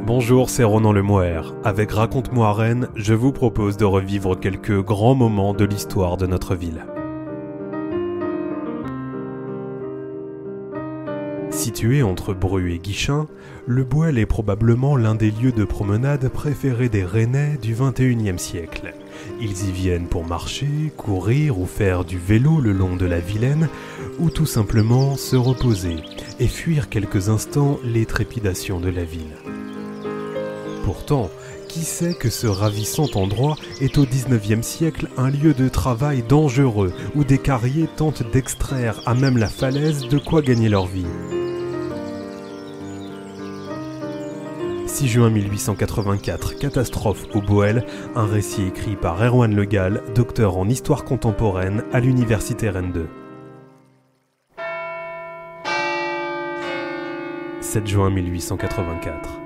Bonjour, c'est Ronan Lemoire. Avec Raconte-moi Rennes, je vous propose de revivre quelques grands moments de l'histoire de notre ville. Situé entre Bru et Guichen, le Boël est probablement l'un des lieux de promenade préférés des Rennais du XXIe siècle. Ils y viennent pour marcher, courir ou faire du vélo le long de la Vilaine, ou tout simplement se reposer et fuir quelques instants les trépidations de la ville. Pourtant, qui sait que ce ravissant endroit est au XIXe siècle un lieu de travail dangereux où des carriers tentent d'extraire à même la falaise de quoi gagner leur vie. 6 juin 1884, catastrophe au Boël, un récit écrit par Erwan Le Gall, docteur en histoire contemporaine à l'université Rennes 2. 7 juin 1884.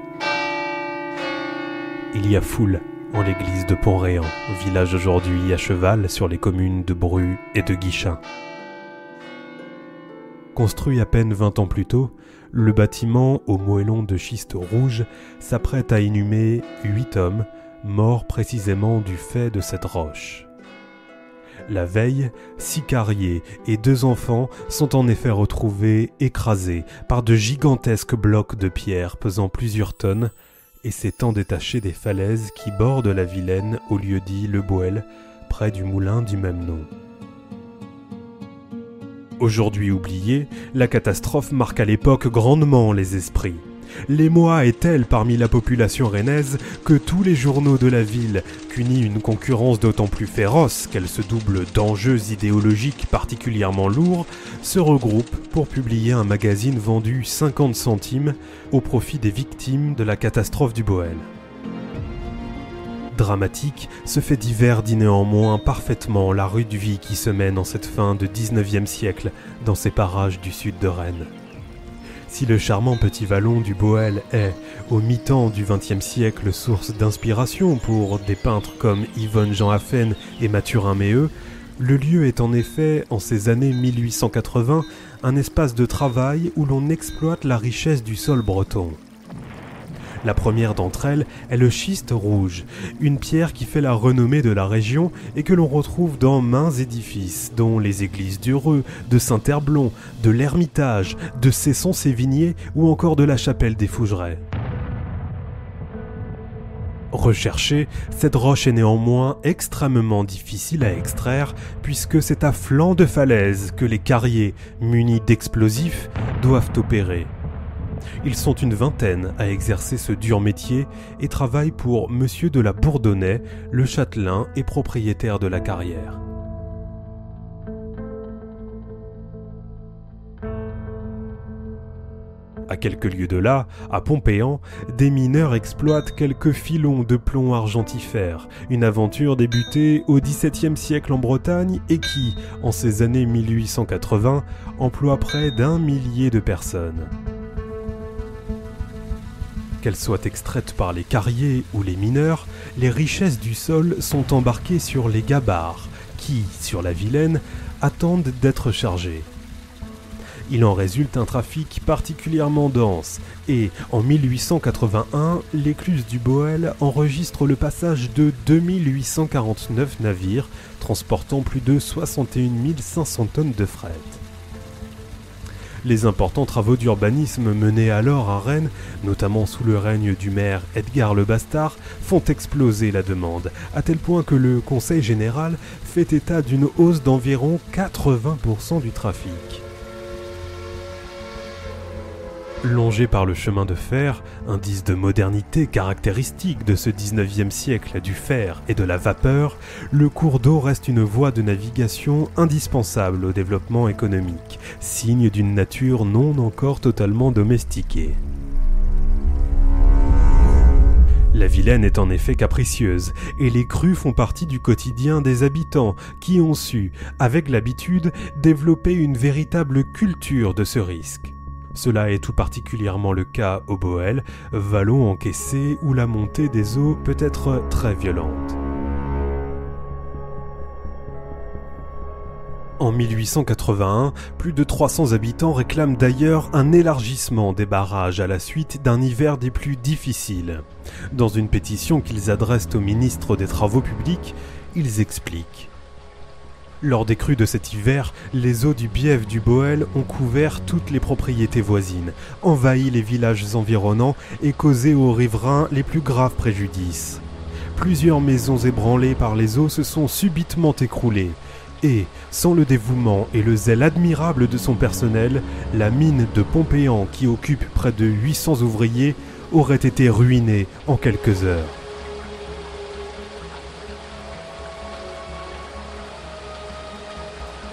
Il y a foule en l'église de Pont-Réan, village aujourd'hui à cheval sur les communes de Bru et de Guichen. Construit à peine 20 ans plus tôt, le bâtiment au moellon de schiste rouge s'apprête à inhumer 8 hommes, morts précisément du fait de cette roche. La veille, 6 carriers et 2 enfants sont en effet retrouvés écrasés par de gigantesques blocs de pierre pesant plusieurs tonnes et s'étant détachés des falaises qui bordent la Vilaine au lieu-dit Le Boël, près du moulin du même nom. Aujourd'hui oubliée, la catastrophe marque à l'époque grandement les esprits. L'émoi est tel parmi la population rennaise que tous les journaux de la ville, qu'unit une concurrence d'autant plus féroce qu'elle se double d'enjeux idéologiques particulièrement lourds, se regroupent pour publier un magazine vendu 50 centimes au profit des victimes de la catastrophe du Boël. Dramatique, ce fait divers dit néanmoins parfaitement la rude vie qui se mène en cette fin de XIXe siècle dans ces parages du sud de Rennes. Si le charmant petit vallon du Boël est, au mi-temps du XXe siècle, source d'inspiration pour des peintres comme Yvonne Jean Affen et Mathurin Méheux, le lieu est en effet, en ces années 1880, un espace de travail où l'on exploite la richesse du sol breton. La première d'entre elles est le schiste rouge, une pierre qui fait la renommée de la région et que l'on retrouve dans maints édifices, dont les églises d'Heureux, de Saint-Herblon, de l'Ermitage, de Cesson-Sévigné ou encore de la chapelle des Fougerets. Recherchée, cette roche est néanmoins extrêmement difficile à extraire puisque c'est à flanc de falaise que les carriers, munis d'explosifs, doivent opérer. Ils sont une vingtaine à exercer ce dur métier et travaillent pour Monsieur de la Bourdonnais, le châtelain et propriétaire de la carrière. À quelques lieues de là, à Pompéan, des mineurs exploitent quelques filons de plomb argentifère, une aventure débutée au XVIIe siècle en Bretagne et qui, en ces années 1880, emploie près d'1 millier de personnes. Qu'elles soient extraites par les carriers ou les mineurs, les richesses du sol sont embarquées sur les gabarres, qui, sur la Vilaine, attendent d'être chargées. Il en résulte un trafic particulièrement dense, et en 1881, l'écluse du Boël enregistre le passage de 2849 navires, transportant plus de 61 500 tonnes de fret. Les importants travaux d'urbanisme menés alors à Rennes, notamment sous le règne du maire Edgar Le Bastard, font exploser la demande, à tel point que le Conseil général fait état d'une hausse d'environ 80% du trafic. Longé par le chemin de fer, indice de modernité caractéristique de ce XIXe siècle du fer et de la vapeur, le cours d'eau reste une voie de navigation indispensable au développement économique, signe d'une nature non encore totalement domestiquée. La Vilaine est en effet capricieuse, et les crues font partie du quotidien des habitants qui ont su, avec l'habitude, développer une véritable culture de ce risque. Cela est tout particulièrement le cas au Boël, vallon encaissé où la montée des eaux peut être très violente. En 1881, plus de 300 habitants réclament d'ailleurs un élargissement des barrages à la suite d'un hiver des plus difficiles. Dans une pétition qu'ils adressent au ministre des Travaux publics, ils expliquent. Lors des crues de cet hiver, les eaux du Bièvre du Boël ont couvert toutes les propriétés voisines, envahi les villages environnants et causé aux riverains les plus graves préjudices. Plusieurs maisons ébranlées par les eaux se sont subitement écroulées. Et, sans le dévouement et le zèle admirable de son personnel, la mine de Pompéan, qui occupe près de 800 ouvriers, aurait été ruinée en quelques heures.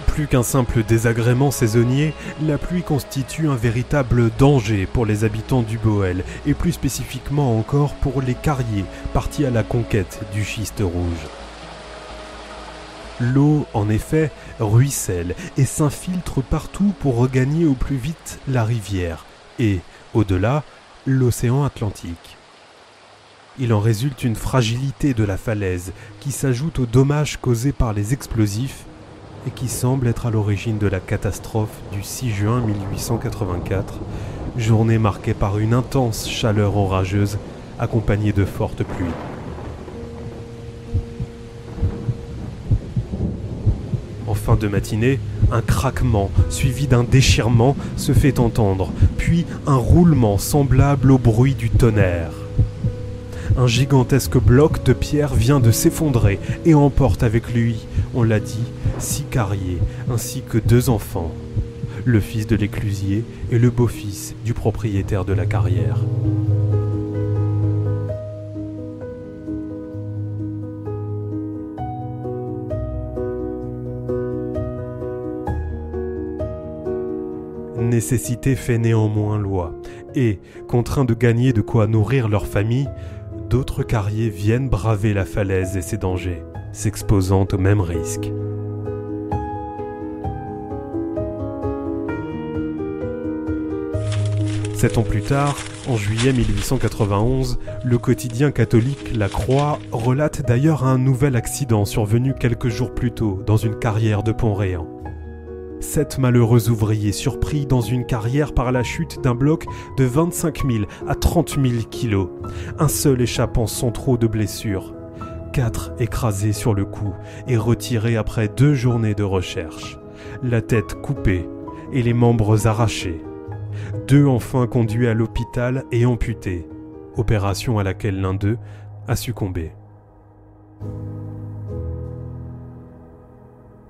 Plus qu'un simple désagrément saisonnier, la pluie constitue un véritable danger pour les habitants du Boël, et plus spécifiquement encore pour les carriers partis à la conquête du schiste rouge. L'eau, en effet, ruisselle et s'infiltre partout pour regagner au plus vite la rivière et, au-delà, l'océan Atlantique. Il en résulte une fragilité de la falaise qui s'ajoute aux dommages causés par les explosifs et qui semble être à l'origine de la catastrophe du 6 juin 1884, journée marquée par une intense chaleur orageuse accompagnée de fortes pluies. En fin de matinée, un craquement suivi d'un déchirement se fait entendre, puis un roulement semblable au bruit du tonnerre. Un gigantesque bloc de pierre vient de s'effondrer et emporte avec lui, on l'a dit, 6 carriers ainsi que 2 enfants, le fils de l'éclusier et le beau-fils du propriétaire de la carrière. Nécessité fait néanmoins loi, et, contraints de gagner de quoi nourrir leur famille, d'autres carriers viennent braver la falaise et ses dangers, s'exposant au même risque. Sept ans plus tard, en juillet 1891, le quotidien catholique La Croix relate d'ailleurs un nouvel accident survenu quelques jours plus tôt dans une carrière de Pont-Réan. 7 malheureux ouvriers surpris dans une carrière par la chute d'un bloc de 25 000 à 30 000 kilos, un seul échappant sans trop de blessures, 4 écrasés sur le cou et retirés après 2 journées de recherche, la tête coupée et les membres arrachés, 2 enfin conduits à l'hôpital et amputés, opération à laquelle l'un d'eux a succombé.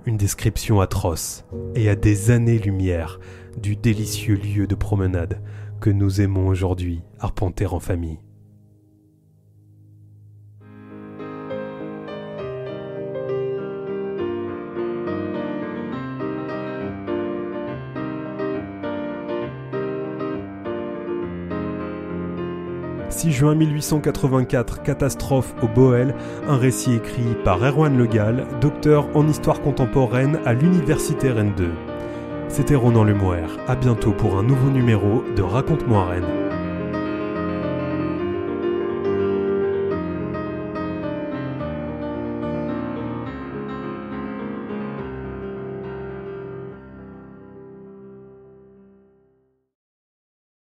Une description atroce et à des années-lumière du délicieux lieu de promenade que nous aimons aujourd'hui arpenter en famille. « 6 juin 1884, catastrophe au Boël », un récit écrit par Erwan Le Gall, docteur en histoire contemporaine à l'Université Rennes 2. C'était Ronan Lemouer. À bientôt pour un nouveau numéro de Raconte-moi Rennes.